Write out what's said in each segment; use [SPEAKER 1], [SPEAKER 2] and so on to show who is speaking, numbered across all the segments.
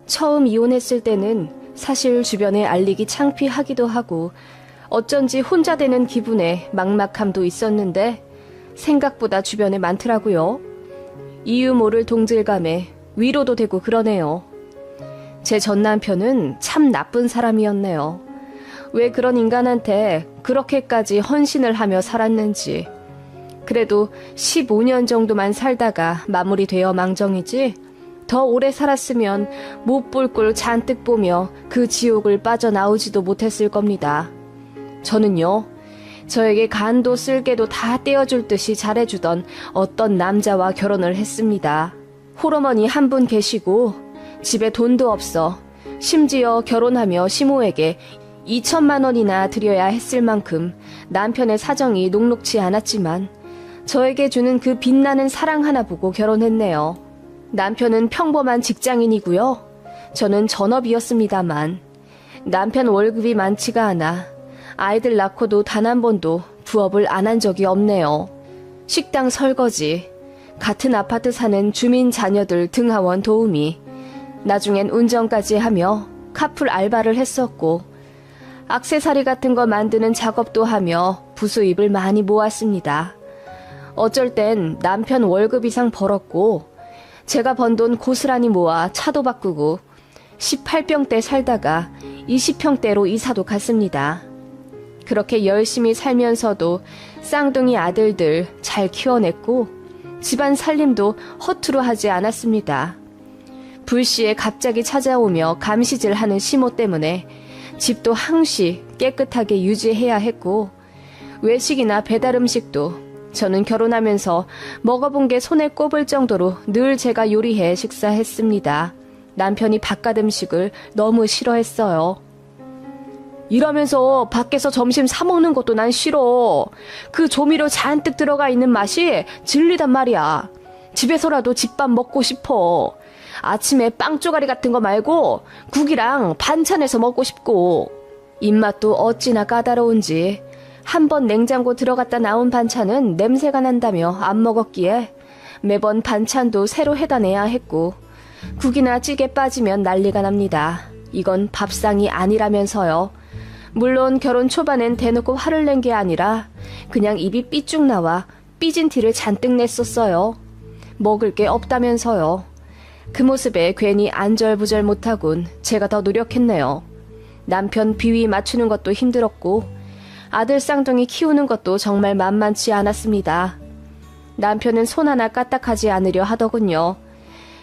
[SPEAKER 1] 처음 이혼했을 때는 사실 주변에 알리기 창피하기도 하고 어쩐지 혼자 되는 기분에 막막함도 있었는데 생각보다 주변에 많더라고요. 이유 모를 동질감에 위로도 되고 그러네요. 제 전 남편은 참 나쁜 사람이었네요. 왜 그런 인간한테 그렇게까지 헌신을 하며 살았는지. 그래도 15년 정도만 살다가 마무리되어 망정이지 더 오래 살았으면 못 볼 꼴 잔뜩 보며 그 지옥을 빠져나오지도 못했을 겁니다. 저는요, 저에게 간도 쓸개도 다 떼어줄 듯이 잘해주던 어떤 남자와 결혼을 했습니다. 홀어머니 한 분 계시고 집에 돈도 없어 심지어 결혼하며 시모에게 2천만 원이나 드려야 했을 만큼 남편의 사정이 녹록지 않았지만 저에게 주는 그 빛나는 사랑 하나 보고 결혼했네요. 남편은 평범한 직장인이고요. 저는 전업이었습니다만 남편 월급이 많지가 않아 아이들 낳고도 단 한 번도 부업을 안 한 적이 없네요. 식당 설거지, 같은 아파트 사는 주민 자녀들 등하원 도우미, 나중엔 운전까지 하며 카풀 알바를 했었고 액세서리 같은 거 만드는 작업도 하며 부수입을 많이 모았습니다. 어쩔 땐 남편 월급 이상 벌었고 제가 번 돈 고스란히 모아 차도 바꾸고 18평대 살다가 20평대로 이사도 갔습니다. 그렇게 열심히 살면서도 쌍둥이 아들들 잘 키워냈고 집안 살림도 허투루 하지 않았습니다. 불시에 갑자기 찾아오며 감시질하는 시모 때문에 집도 항시 깨끗하게 유지해야 했고 외식이나 배달 음식도 저는 결혼하면서 먹어본 게 손에 꼽을 정도로 늘 제가 요리해 식사했습니다. 남편이 바깥 음식을 너무 싫어했어요. 일하면서 밖에서 점심 사 먹는 것도 난 싫어. 그 조미료 잔뜩 들어가 있는 맛이 질리단 말이야. 집에서라도 집밥 먹고 싶어. 아침에 빵 쪼가리 같은 거 말고 국이랑 반찬에서 먹고 싶고. 입맛도 어찌나 까다로운지 한 번 냉장고 들어갔다 나온 반찬은 냄새가 난다며 안 먹었기에 매번 반찬도 새로 해다 내야 했고 국이나 찌개 빠지면 난리가 납니다. 이건 밥상이 아니라면서요. 물론 결혼 초반엔 대놓고 화를 낸 게 아니라 그냥 입이 삐쭉 나와 삐진 티를 잔뜩 냈었어요. 먹을 게 없다면서요. 그 모습에 괜히 안절부절 못하곤 제가 더 노력했네요. 남편 비위 맞추는 것도 힘들었고 아들 쌍둥이 키우는 것도 정말 만만치 않았습니다. 남편은 손 하나 까딱하지 않으려 하더군요.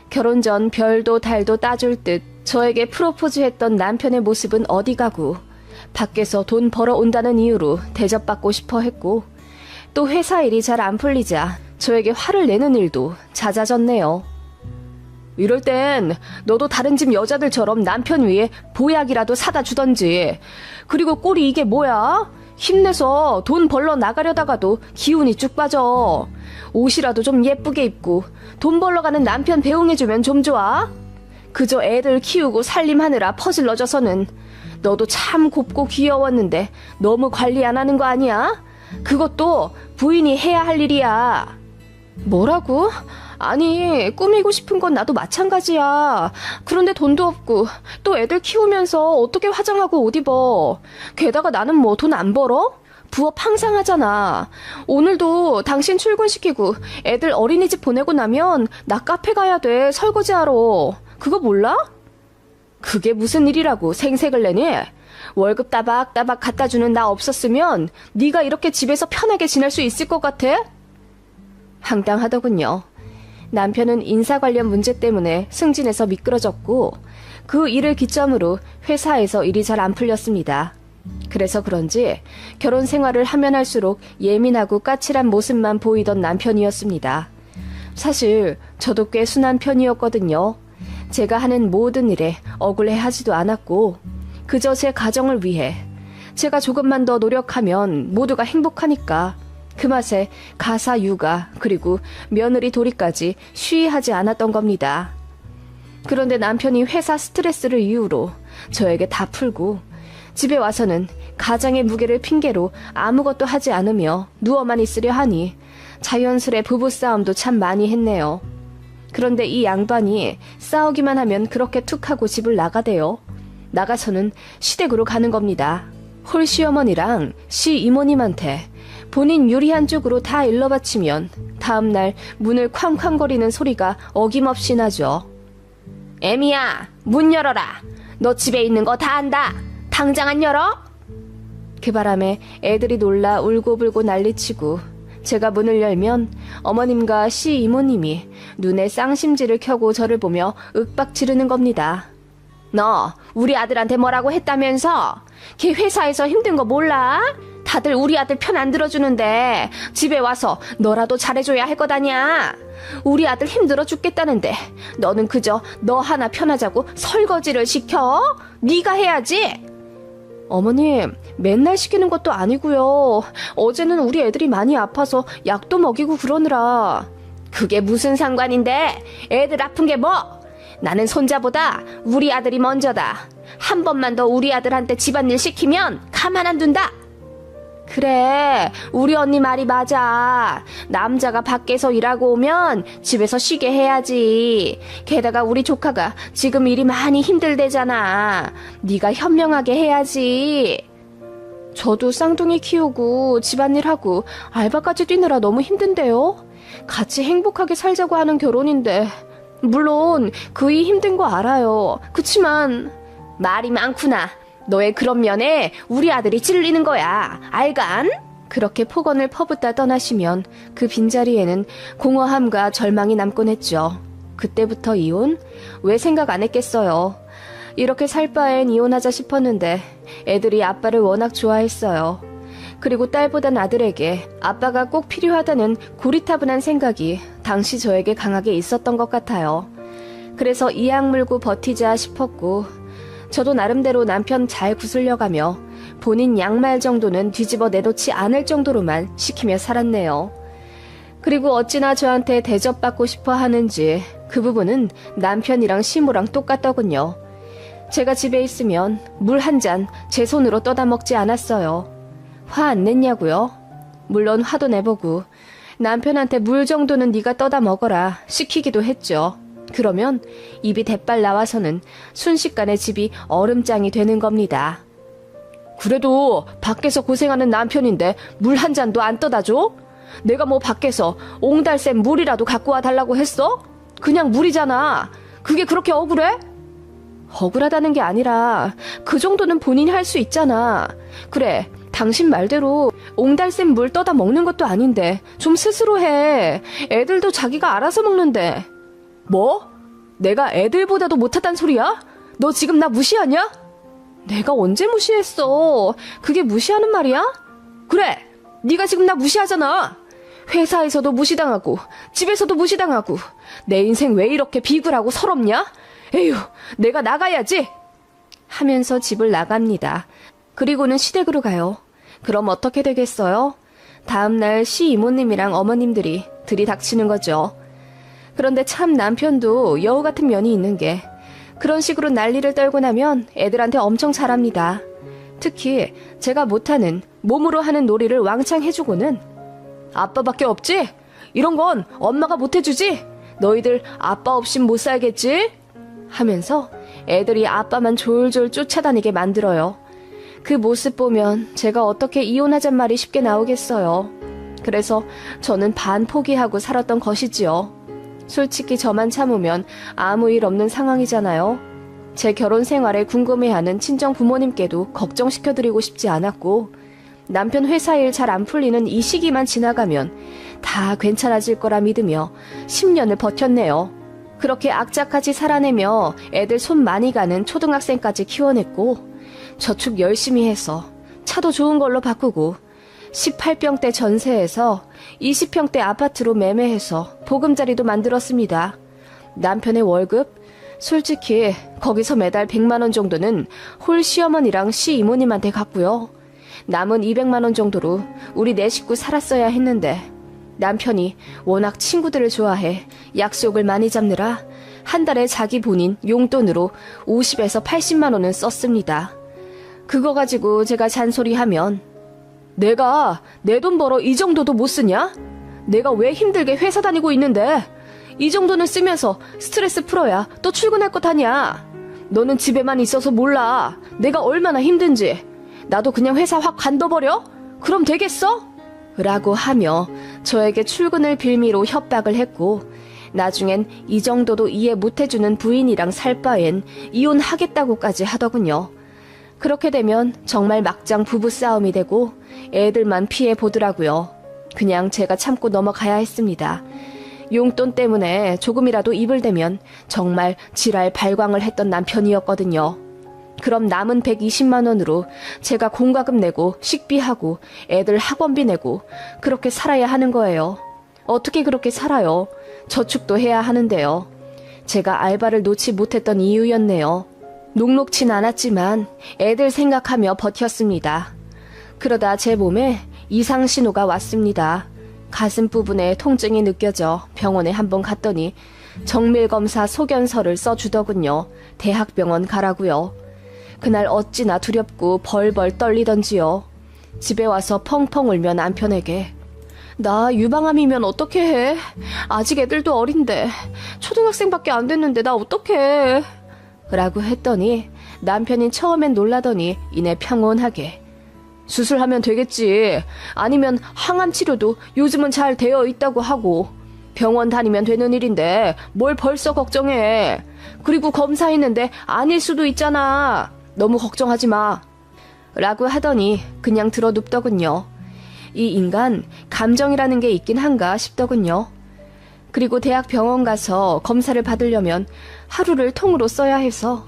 [SPEAKER 1] 결혼 전 별도 달도 따줄 듯 저에게 프로포즈했던 남편의 모습은 어디 가고 밖에서 돈 벌어온다는 이유로 대접받고 싶어 했고 또 회사 일이 잘 안 풀리자 저에게 화를 내는 일도 잦아졌네요. 이럴 땐 너도 다른 집 여자들처럼 남편 위에 보약이라도 사다 주던지. 그리고 꼴이 이게 뭐야? 힘내서 돈 벌러 나가려다가도 기운이 쭉 빠져. 옷이라도 좀 예쁘게 입고 돈 벌러 가는 남편 배웅해주면 좀 좋아? 그저 애들 키우고 살림하느라 퍼질러져서는 너도 참 곱고 귀여웠는데 너무 관리 안 하는 거 아니야? 그것도 부인이 해야 할 일이야. 뭐라고? 아니, 꾸미고 싶은 건 나도 마찬가지야. 그런데 돈도 없고 또 애들 키우면서 어떻게 화장하고 옷 입어. 게다가 나는 뭐 돈 안 벌어? 부업 항상 하잖아. 오늘도 당신 출근시키고 애들 어린이집 보내고 나면 나 카페 가야 돼. 설거지하러. 그거 몰라? 그게 무슨 일이라고 생색을 내니? 월급 따박따박 갖다 주는 나 없었으면 네가 이렇게 집에서 편하게 지낼 수 있을 것 같아? 황당하더군요. 남편은 인사 관련 문제 때문에 승진해서 미끄러졌고 그 일을 기점으로 회사에서 일이 잘 안 풀렸습니다. 그래서 그런지 결혼 생활을 하면 할수록 예민하고 까칠한 모습만 보이던 남편이었습니다. 사실 저도 꽤 순한 편이었거든요. 제가 하는 모든 일에 억울해하지도 않았고 그저 제 가정을 위해 제가 조금만 더 노력하면 모두가 행복하니까 그 맛에 가사 육아 그리고 며느리 도리까지 쉬이하지 않았던 겁니다. 그런데 남편이 회사 스트레스를 이유로 저에게 다 풀고 집에 와서는 가장의 무게를 핑계로 아무것도 하지 않으며 누워만 있으려 하니 자연스레 부부싸움도 참 많이 했네요. 그런데 이 양반이 싸우기만 하면 그렇게 툭 하고 집을 나가대요. 나가서는 시댁으로 가는 겁니다. 홀 시어머니랑 시 이모님한테 본인 유리한 쪽으로 다 일러바치면 다음날 문을 쾅쾅거리는 소리가 어김없이 나죠. 애미야, 문 열어라. 너 집에 있는 거 다 안다. 당장 안 열어? 그 바람에 애들이 놀라 울고불고 난리치고 제가 문을 열면 어머님과 시 이모님이 눈에 쌍심지를 켜고 저를 보며 윽박 지르는 겁니다. 너 우리 아들한테 뭐라고 했다면서? 걔 회사에서 힘든 거 몰라? 다들 우리 아들 편 안 들어주는데 집에 와서 너라도 잘해줘야 할 거다냐? 우리 아들 힘들어 죽겠다는데 너는 그저 너 하나 편하자고 설거지를 시켜? 네가 해야지. 어머님, 맨날 시키는 것도 아니고요. 어제는 우리 애들이 많이 아파서 약도 먹이고 그러느라. 그게 무슨 상관인데? 애들 아픈 게 뭐? 나는 손자보다 우리 아들이 먼저다. 한 번만 더 우리 아들한테 집안일 시키면 가만 안 둔다. 그래, 우리 언니 말이 맞아. 남자가 밖에서 일하고 오면 집에서 쉬게 해야지. 게다가 우리 조카가 지금 일이 많이 힘들대잖아. 네가 현명하게 해야지. 저도 쌍둥이 키우고 집안일하고 알바까지 뛰느라 너무 힘든데요. 같이 행복하게 살자고 하는 결혼인데 물론 그이 힘든 거 알아요. 그치만 말이 많구나. 너의 그런 면에 우리 아들이 찔리는 거야. 알간? 그렇게 폭언을 퍼붓다 떠나시면 그 빈자리에는 공허함과 절망이 남곤 했죠. 그때부터 이혼? 왜 생각 안 했겠어요. 이렇게 살 바엔 이혼하자 싶었는데 애들이 아빠를 워낙 좋아했어요. 그리고 딸보단 아들에게 아빠가 꼭 필요하다는 고리타분한 생각이 당시 저에게 강하게 있었던 것 같아요. 그래서 이악 물고 버티자 싶었고 저도 나름대로 남편 잘 구슬려가며 본인 양말 정도는 뒤집어 내놓지 않을 정도로만 시키며 살았네요. 그리고 어찌나 저한테 대접받고 싶어 하는지 그 부분은 남편이랑 시모랑 똑같더군요. 제가 집에 있으면 물 한 잔 제 손으로 떠다 먹지 않았어요. 화 안 냈냐고요? 물론 화도 내보고 남편한테 물 정도는 네가 떠다 먹어라 시키기도 했죠. 그러면 입이 대빨 나와서는 순식간에 집이 얼음장이 되는 겁니다. 그래도 밖에서 고생하는 남편인데 물 한 잔도 안 떠다 줘? 내가 뭐 밖에서 옹달샘 물이라도 갖고 와 달라고 했어? 그냥 물이잖아. 그게 그렇게 억울해? 억울하다는 게 아니라 그 정도는 본인이 할 수 있잖아. 그래, 당신 말대로 옹달샘 물 떠다 먹는 것도 아닌데 좀 스스로 해. 애들도 자기가 알아서 먹는데. 뭐? 내가 애들보다도 못하단 소리야? 너 지금 나 무시하냐? 내가 언제 무시했어? 그게 무시하는 말이야? 그래, 네가 지금 나 무시하잖아. 회사에서도 무시당하고 집에서도 무시당하고 내 인생 왜 이렇게 비굴하고 서럽냐? 에휴, 내가 나가야지 하면서 집을 나갑니다. 그리고는 시댁으로 가요. 그럼 어떻게 되겠어요? 다음날 시 이모님이랑 어머님들이 들이닥치는 거죠. 그런데 참 남편도 여우 같은 면이 있는 게 그런 식으로 난리를 떨고 나면 애들한테 엄청 잘합니다. 특히 제가 못하는 몸으로 하는 놀이를 왕창 해주고는 아빠밖에 없지? 이런 건 엄마가 못해주지? 너희들 아빠 없인 못 살겠지? 하면서 애들이 아빠만 졸졸 쫓아다니게 만들어요. 그 모습 보면 제가 어떻게 이혼하잔 말이 쉽게 나오겠어요. 그래서 저는 반 포기하고 살았던 것이지요. 솔직히 저만 참으면 아무 일 없는 상황이잖아요. 제 결혼 생활에 궁금해하는 친정 부모님께도 걱정시켜드리고 싶지 않았고 남편 회사 일 잘 안 풀리는 이 시기만 지나가면 다 괜찮아질 거라 믿으며 10년을 버텼네요. 그렇게 악착같이 살아내며 애들 손 많이 가는 초등학생까지 키워냈고 저축 열심히 해서 차도 좋은 걸로 바꾸고 18평대 전세에서 20평대 아파트로 매매해서 보금자리도 만들었습니다. 남편의 월급? 솔직히 거기서 매달 100만 원 정도는 홀 시어머니랑 시 이모님한테 갔고요. 남은 200만 원 정도로 우리 네 식구 살았어야 했는데 남편이 워낙 친구들을 좋아해 약속을 많이 잡느라 한 달에 자기 본인 용돈으로 50에서 80만 원은 썼습니다. 그거 가지고 제가 잔소리하면 내가 내 돈 벌어 이 정도도 못 쓰냐? 내가 왜 힘들게 회사 다니고 있는데 이 정도는 쓰면서 스트레스 풀어야 또 출근할 것 아냐. 너는 집에만 있어서 몰라. 내가 얼마나 힘든지. 나도 그냥 회사 확 관둬버려? 그럼 되겠어? 라고 하며 저에게 출근을 빌미로 협박을 했고, 나중엔 이 정도도 이해 못해주는 부인이랑 살 바엔 이혼하겠다고까지 하더군요. 그렇게 되면 정말 막장 부부싸움이 되고 애들만 피해 보더라고요. 그냥 제가 참고 넘어가야 했습니다. 용돈 때문에 조금이라도 입을 대면 정말 지랄 발광을 했던 남편이었거든요. 그럼 남은 120만 원으로 제가 공과금 내고 식비하고 애들 학원비 내고 그렇게 살아야 하는 거예요. 어떻게 그렇게 살아요? 저축도 해야 하는데요. 제가 알바를 놓지 못했던 이유였네요. 녹록진 않았지만 애들 생각하며 버텼습니다. 그러다 제 몸에 이상 신호가 왔습니다. 가슴 부분에 통증이 느껴져 병원에 한번 갔더니 정밀검사 소견서를 써주더군요. 대학병원 가라고요. 그날 어찌나 두렵고 벌벌 떨리던지요. 집에 와서 펑펑 울며 남편에게 나 유방암이면 어떻게 해? 아직 애들도 어린데 초등학생밖에 안 됐는데 나 어떡해? 라고 했더니 남편이 처음엔 놀라더니 이내 평온하게 수술하면 되겠지. 아니면 항암 치료도 요즘은 잘 되어 있다고 하고 병원 다니면 되는 일인데 뭘 벌써 걱정해. 그리고 검사했는데 아닐 수도 있잖아. 너무 걱정하지 마. 라고 하더니 그냥 들어 눕더군요. 이 인간 감정이라는 게 있긴 한가 싶더군요. 그리고 대학 병원 가서 검사를 받으려면 하루를 통으로 써야 해서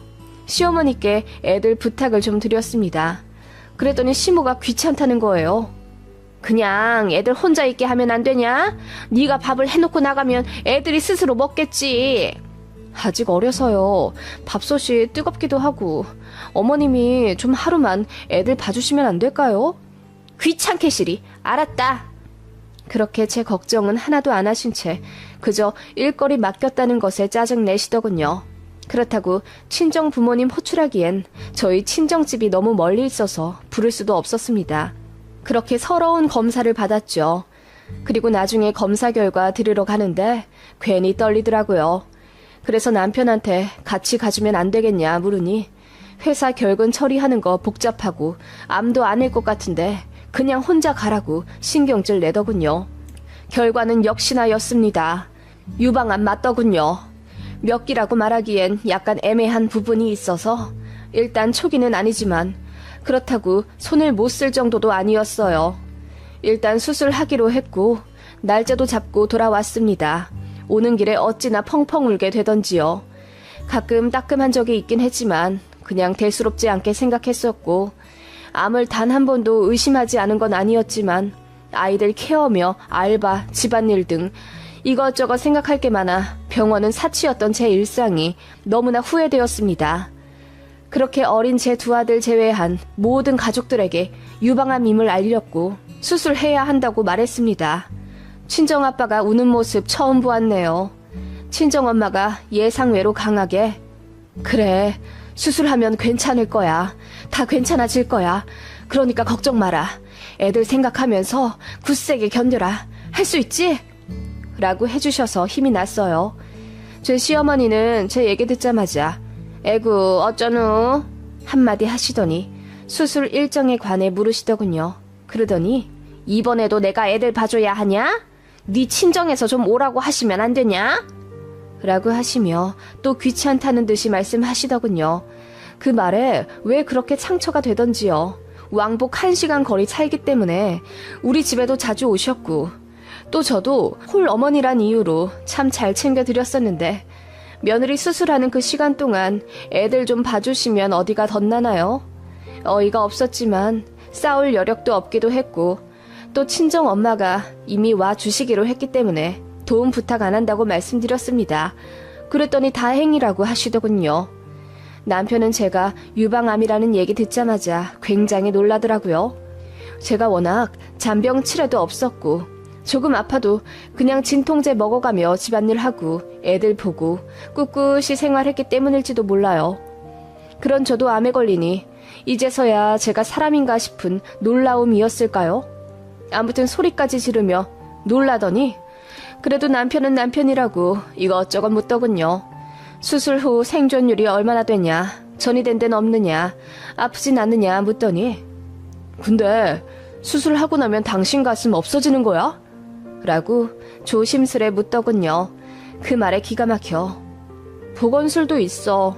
[SPEAKER 1] 시어머니께 애들 부탁을 좀 드렸습니다. 그랬더니 시모가 귀찮다는 거예요. 그냥 애들 혼자 있게 하면 안 되냐? 네가 밥을 해놓고 나가면 애들이 스스로 먹겠지. 아직 어려서요. 밥솥이 뜨겁기도 하고 어머님이 좀 하루만 애들 봐주시면 안 될까요? 귀찮게 시리. 알았다. 그렇게 제 걱정은 하나도 안 하신 채 그저 일거리 맡겼다는 것에 짜증 내시더군요. 그렇다고 친정 부모님 호출하기엔 저희 친정집이 너무 멀리 있어서 부를 수도 없었습니다. 그렇게 서러운 검사를 받았죠. 그리고 나중에 검사 결과 들으러 가는데 괜히 떨리더라고요. 그래서 남편한테 같이 가주면 안 되겠냐 물으니 회사 결근 처리하는 거 복잡하고 암도 아닐 것 같은데 그냥 혼자 가라고 신경질 내더군요. 결과는 역시나였습니다. 유방암 맞더군요. 몇 기라고 말하기엔 약간 애매한 부분이 있어서 일단 초기는 아니지만 그렇다고 손을 못 쓸 정도도 아니었어요. 일단 수술하기로 했고 날짜도 잡고 돌아왔습니다. 오는 길에 어찌나 펑펑 울게 되던지요. 가끔 따끔한 적이 있긴 했지만 그냥 대수롭지 않게 생각했었고 암을 단 한 번도 의심하지 않은 건 아니었지만 아이들 케어며 알바, 집안일 등 이것저것 생각할 게 많아 병원은 사치였던 제 일상이 너무나 후회되었습니다. 그렇게 어린 제 두 아들 제외한 모든 가족들에게 유방암임을 알렸고 수술해야 한다고 말했습니다. 친정아빠가 우는 모습 처음 보았네요. 친정엄마가 예상외로 강하게 그래, 수술하면 괜찮을 거야. 다 괜찮아질 거야. 그러니까 걱정 마라. 애들 생각하면서 굳세게 견뎌라. 할 수 있지? 라고 해주셔서 힘이 났어요. 제 시어머니는 제 얘기 듣자마자 에구 어쩌누? 한마디 하시더니 수술 일정에 관해 물으시더군요. 그러더니 이번에도 내가 애들 봐줘야 하냐? 네 친정에서 좀 오라고 하시면 안 되냐? 라고 하시며 또 귀찮다는 듯이 말씀하시더군요. 그 말에 왜 그렇게 상처가 되던지요. 왕복 1시간 거리 차이기 때문에 우리 집에도 자주 오셨고 또 저도 홀 어머니란 이유로 참 잘 챙겨드렸었는데 며느리 수술하는 그 시간 동안 애들 좀 봐주시면 어디가 덧나나요? 어이가 없었지만 싸울 여력도 없기도 했고 또 친정 엄마가 이미 와주시기로 했기 때문에 도움 부탁 안 한다고 말씀드렸습니다. 그랬더니 다행이라고 하시더군요. 남편은 제가 유방암이라는 얘기 듣자마자 굉장히 놀라더라고요. 제가 워낙 잔병 치레도 없었고 조금 아파도 그냥 진통제 먹어가며 집안일 하고 애들 보고 꿋꿋이 생활했기 때문일지도 몰라요. 그런 저도 암에 걸리니 이제서야 제가 사람인가 싶은 놀라움이었을까요? 아무튼 소리까지 지르며 놀라더니 그래도 남편은 남편이라고 이것저것 묻더군요. 수술 후 생존율이 얼마나 되냐, 전이 된 데는 없느냐, 아프진 않느냐 묻더니 근데 수술하고 나면 당신 가슴 없어지는 거야? 라고 조심스레 묻더군요. 그 말에 기가 막혀. 보건술도 있어.